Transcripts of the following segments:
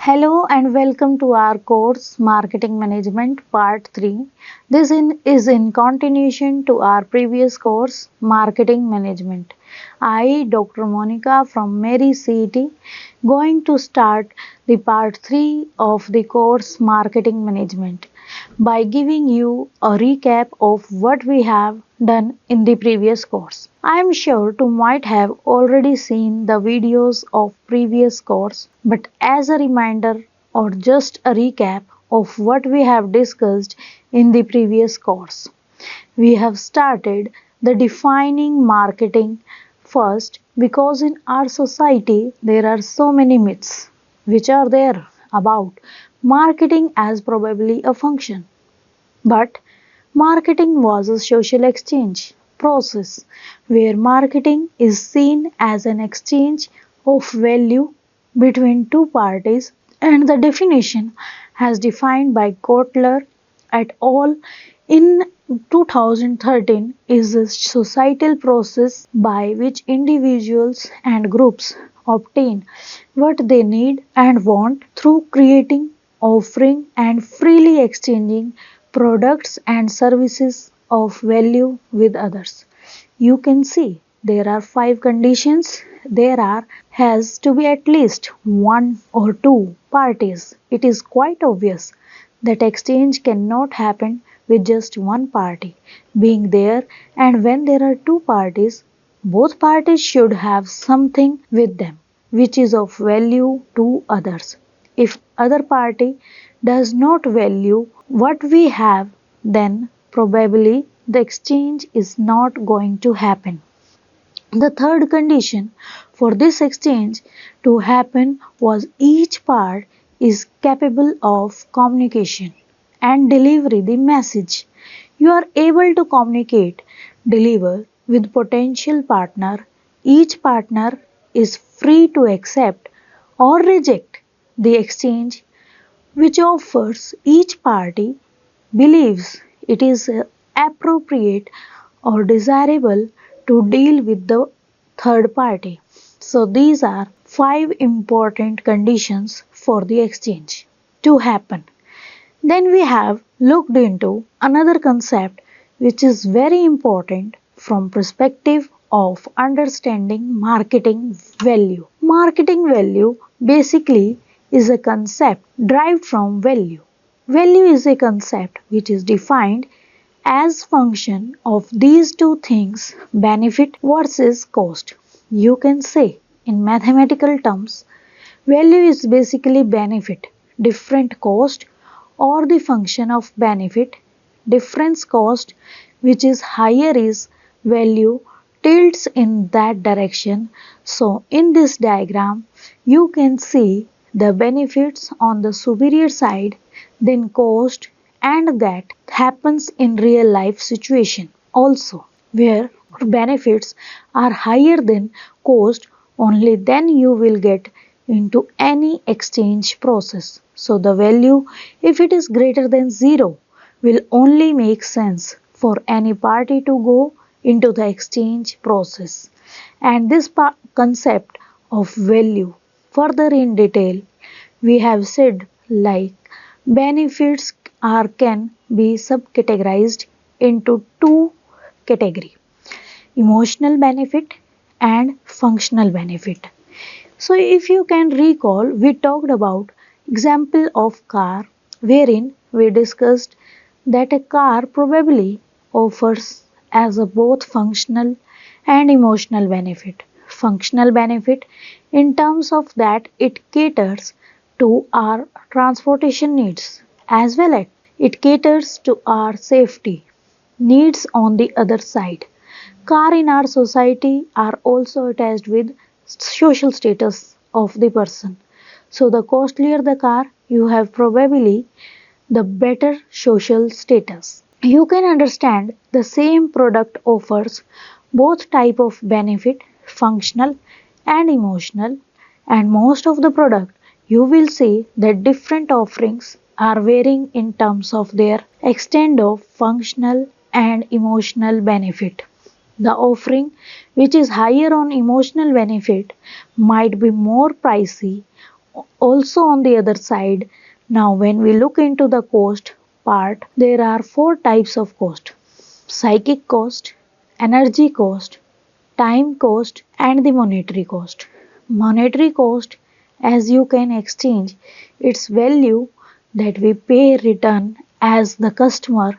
Hello and welcome to our course Marketing Management Part 3. Is in continuation to our previous course Marketing Management. I, Dr. Monika from MERI CET, going to start the Part 3 of the course Marketing Management by giving you a recap of what we have done in the previous course. I am sure you might have already seen the videos of previous course, but as a reminder or just a recap of what we have discussed in the previous course. We have started the defining marketing first because in our society there are so many myths which are there about marketing as probably a function. But marketing was a social exchange process where marketing is seen as an exchange of value between two parties, and the definition as defined by Kotler et al. In 2013 is a societal process by which individuals and groups obtain what they need and want through creating, offering, and freely exchanging products and services of value with others. You can see there are 5 conditions. There are has to be at least one or two parties. It is quite obvious that exchange cannot happen with just one party being there, and when there are two parties, both parties should have something with them which is of value to others. If other party does not value what we have, then probably the exchange is not going to happen. The third condition for this exchange to happen was each part is capable of communication and delivery the message. You are able to communicate, deliver with potential partner. Each partner is free to accept or reject the exchange which offers. Each party believes it is appropriate or desirable to deal with the third party. So these are 5 important conditions for the exchange to happen. Then we have looked into another concept which is very important from perspective of understanding marketing value. Marketing value basically is a concept derived from value. Value is a concept which is defined as function of these two things, benefit versus cost. You can say in mathematical terms, value is basically benefit, different cost, or the function of benefit, difference cost, which is higher is value tilts in that direction. So in this diagram, you can see the benefits on the superior side, then cost, and that happens in real life situation also, where benefits are higher than cost, only then you will get into any exchange process. So the value, if it is greater than 0, will only make sense for any party to go into the exchange process. And this concept of value further in detail we have said, like benefits are can be subcategorized into two categories: emotional benefit and functional benefit. So if you can recall, we talked about example of car wherein we discussed that a car probably offers as a both functional and emotional benefit. Functional benefit in terms of that it caters to our transportation needs, as well as it caters to our safety needs. On the other side, car in our society are also attached with social status of the person. So the costlier the car, you have probably the better social status. You can understand the same product offers both type of benefit, functional and emotional, and most of the product you will see that different offerings are varying in terms of their extent of functional and emotional benefit. The offering which is higher on emotional benefit might be more pricey Also on the other side, now when we look into the cost part, there are four types of cost: psychic cost, energy cost, time cost, and the monetary cost. Monetary cost, as you can exchange its value that we pay return as the customer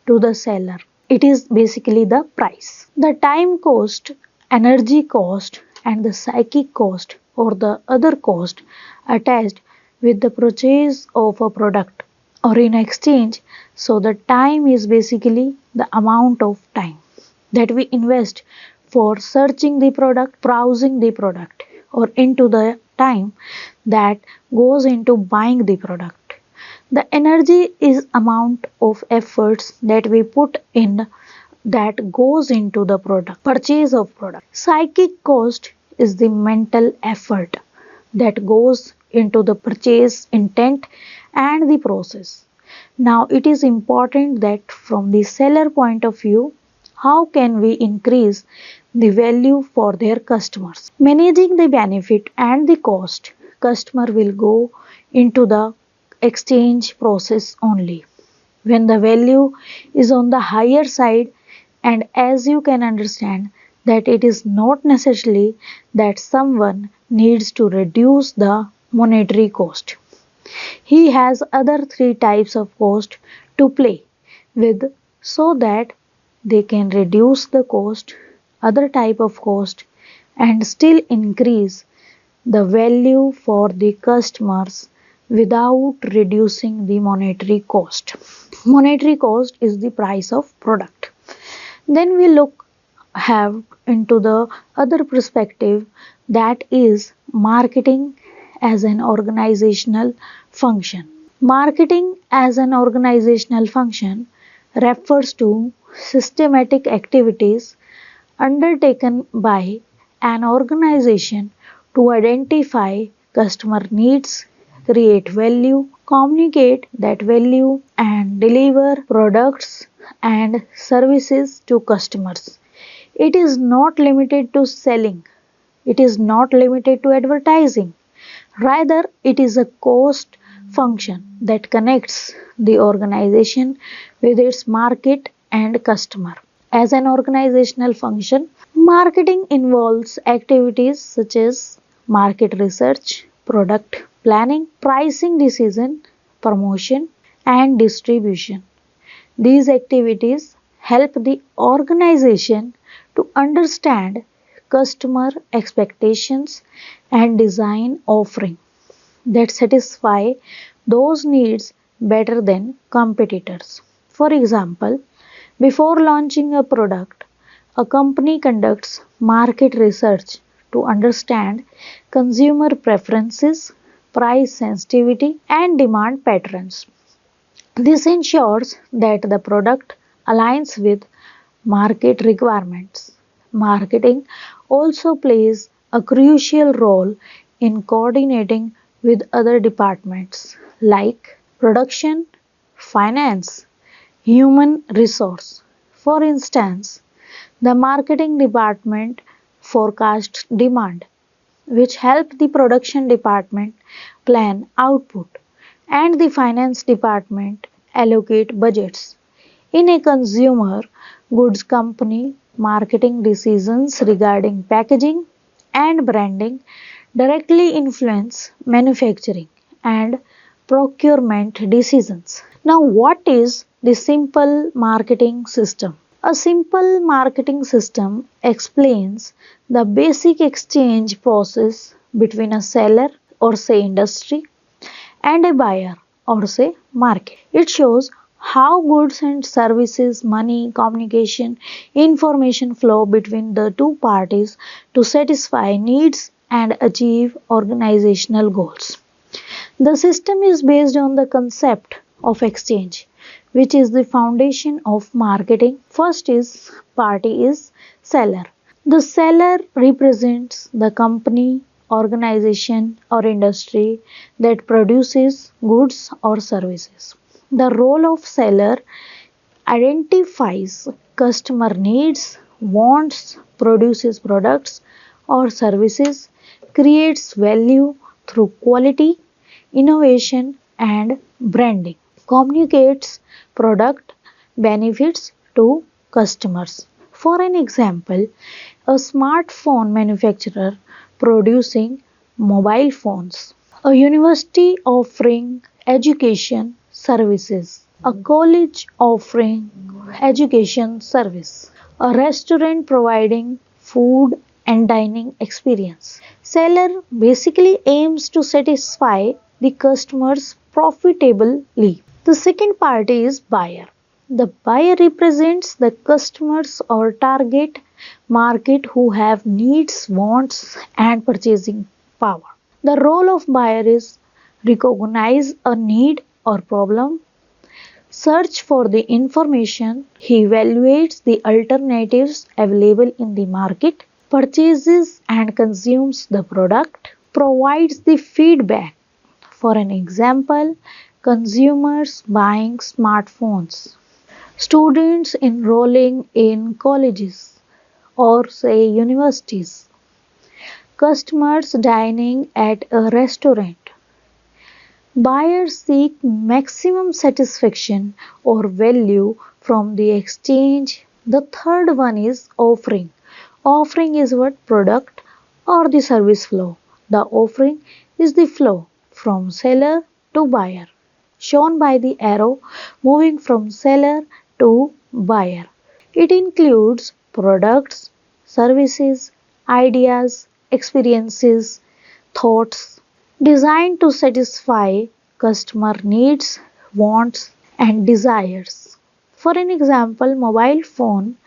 to the seller. It is basically the price. The time cost, energy cost, and the psychic cost or the other cost attached with the purchase of a product or in exchange. So the time is basically the amount of time that we invest for searching the product, browsing the product, or into the time that goes into buying the product. The energy is amount of efforts that we put in that goes into the product, purchase of product. Psychic cost is the mental effort that goes into the purchase intent and the process. Now it is important that from the seller point of view, how can we increase the value for their customers? Managing the benefit and the cost, customer will go into the exchange process only when the value is on the higher side, and as you can understand that it is not necessarily that someone needs to reduce the monetary cost. He has other three types of cost to play with so that they can reduce the cost, other type of cost, and still increase the value for the customers without reducing the monetary cost. Monetary cost is the price of product. Then we have into the other perspective, that is marketing as an organizational function. Marketing as an organizational function refers to systematic activities undertaken by an organization to identify customer needs, create value, communicate that value, and deliver products and services to customers. It is not limited to selling, it is not limited to advertising. Rather, it is a cost function that connects the organization with its market and customer. As an organizational function, marketing involves activities such as market research, product planning, pricing decision, promotion, and distribution. These activities help the organization to understand customer expectations and design offering that satisfy those needs better than competitors. For example, before launching a product, a company conducts market research to understand consumer preferences, price sensitivity, and demand patterns. This ensures that the product aligns with market requirements. Marketing also plays a crucial role in coordinating with other departments like production, finance, human resource. For instance, the marketing department forecasts demand, which help the production department plan output, and the finance department allocate budgets. In a consumer goods company, marketing decisions regarding packaging and branding directly influence manufacturing and procurement decisions. Now, what is the simple marketing system? A simple marketing system explains the basic exchange process between a seller or say industry and a buyer or say market. It shows how goods and services, money, communication, information flow between the two parties to satisfy needs and achieve organizational goals. The system is based on the concept of exchange, which is the foundation of marketing. First is party is seller. The seller represents the company, organization or industry that produces goods or services. The role of seller identifies customer needs, wants, produces products or services, creates value, through quality, innovation, and branding. Communicates product benefits to customers. For an example, a smartphone manufacturer producing mobile phones, a university offering education services, a college offering education service, a restaurant providing food and dining experience. Seller basically aims to satisfy the customers profitably. The second party is buyer. The buyer represents the customers or target market who have needs, wants, and purchasing power. The role of buyer is recognize a need or problem, search for the information, he evaluates the alternatives available in the market, purchases and consumes the product, provides the feedback. For an example, consumers buying smartphones, students enrolling in colleges or say universities, customers dining at a restaurant. Buyers seek maximum satisfaction or value from the exchange. The third one is offering. Offering is what product or the service flow. The offering is the flow from seller to buyer, shown by the arrow moving from seller to buyer. It includes products, services, ideas, experiences, thoughts, designed to satisfy customer needs, wants, and desires. For an example, mobile phone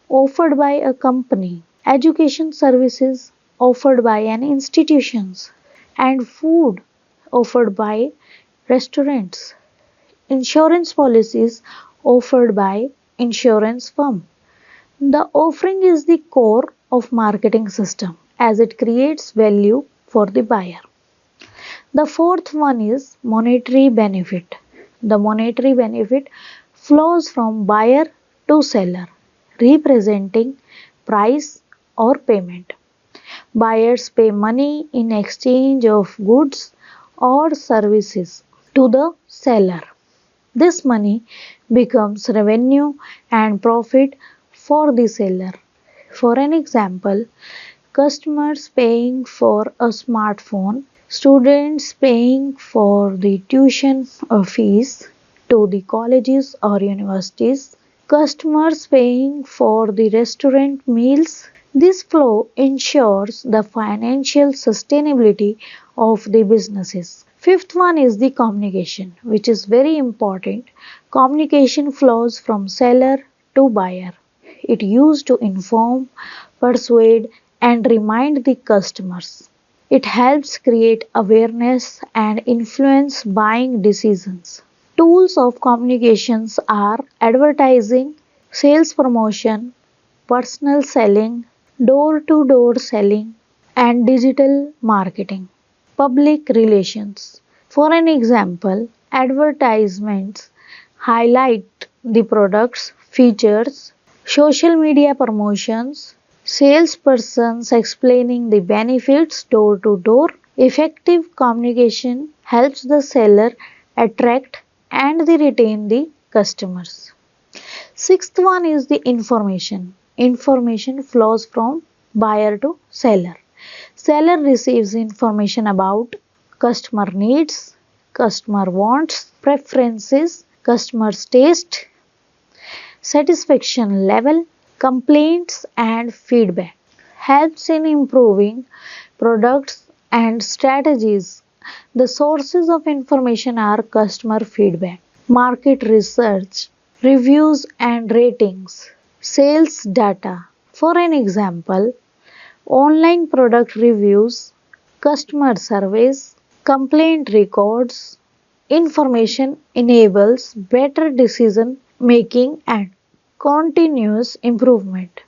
offered by a company, education services offered by an institutions, and food offered by restaurants, insurance policies offered by insurance firm. The offering is the core of marketing system as it creates value for the buyer. The fourth one is monetary benefit. The monetary benefit flows from buyer to seller, representing price or payment. Buyers pay money in exchange of goods or services to the seller. This money becomes revenue and profit for the seller. For an example, customers paying for a smartphone, students paying for the tuition fees to the colleges or universities, customers paying for the restaurant meals. This flow ensures the financial sustainability of the businesses. Fifth one is the communication, which is very important. Communication flows from seller to buyer. It used to inform, persuade, and remind the customers. It helps create awareness and influence buying decisions. Tools of communications are advertising, sales promotion, personal selling, door to door selling, and digital marketing. Public relations. For an example, advertisements highlight the product's features, social media promotions, salespersons explaining the benefits door to door. Effective communication helps the seller attract and retain the customers. Sixth one is the information. Information flows from buyer to seller. Seller receives information about customer needs, customer wants, preferences, customer's taste, satisfaction level, complaints and feedback. Helps in improving products and strategies. The sources of information are customer feedback, market research, reviews and ratings, sales data. For an example, online product reviews, customer surveys, complaint records. Information enables better decision making and continuous improvement.